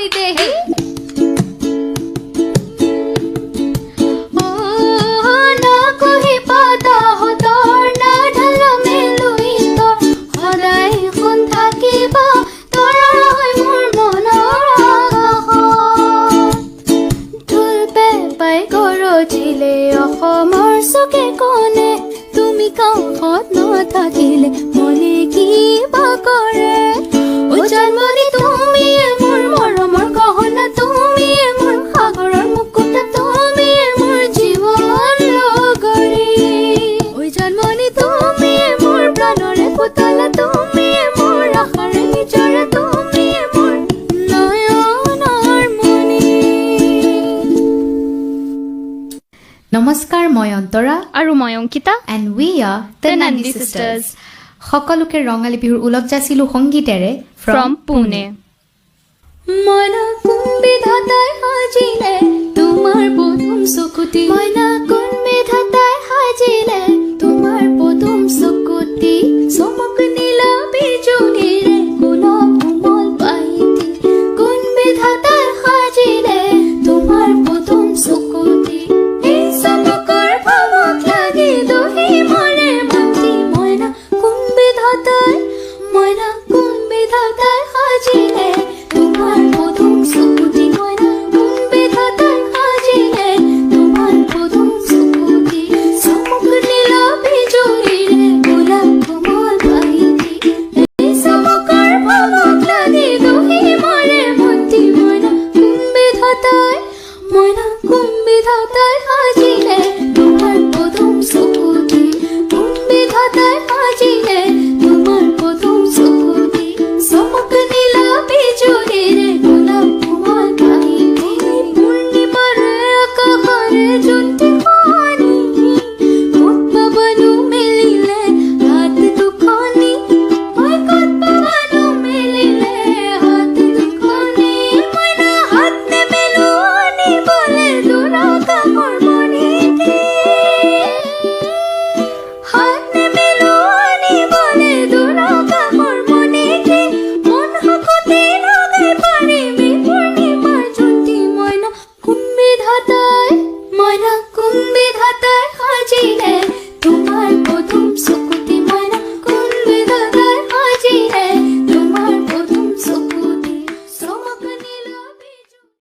হৈ দেহি নকহি পাতাহঁতৰ নাঢাল মেলুই তৰ সদায় সোণ থাকিব তৰা হৈ মোৰ মনৰ আকাশত ঢোল পেঁপাই গৰজিলে অসমৰ চুকে কোণে তুমি কাষত নাথাকিলে মনে কিবা কৰে জন্মনি তুমিয়ে মোৰ মৰমৰ গহনা তুমিয়ে মোৰ সাগৰৰ মুকুতা তুমিয়ে মোৰ জীৱন লগৰী ঐ জন্মনি তুমিয়ে মোৰ প্ৰাণৰে পুতলা তুমিয়ে মোৰ আশাৰে নিজৰে তুমিয়ে মোৰ নয়নৰ মণি। নমস্কাৰ, মই অন্তৰা আৰু মই Ankita and we are the Nandi sisters. সকলোকে ৰঙালী বিহুৰ ওলগ যাচিলো সংগীতেৰে ফ্ৰম পুনে। মইনা কোন বিধাতাই সাজিলে তোমাৰ পদুম চকুতি মইনা কোন বিধাতাই সাজিলে তোমাৰ পদুম চকুতি চমক নীলা বিজুলীৰে গোলাপ কোমল পাহিতি কোন বিধাতাই সাজিলে তোমাৰ পদুম চকুতি এই চমকৰ ভাৱক লাগি দহি মনে মাতি মইনা কোন বিধাতাই সাজিলে তোমাৰ পদুম চকুতি মইনা কোন বিধাতাই সাজিলে তোমাৰ পদুম চকুতি চমক নীলা বিজুলীৰে গোলাপ কোমল পাহিতি এই চমকৰ ভাৱক লাগি দহি মনে মাতি মইনা কোন বিধাতাই সাজিলে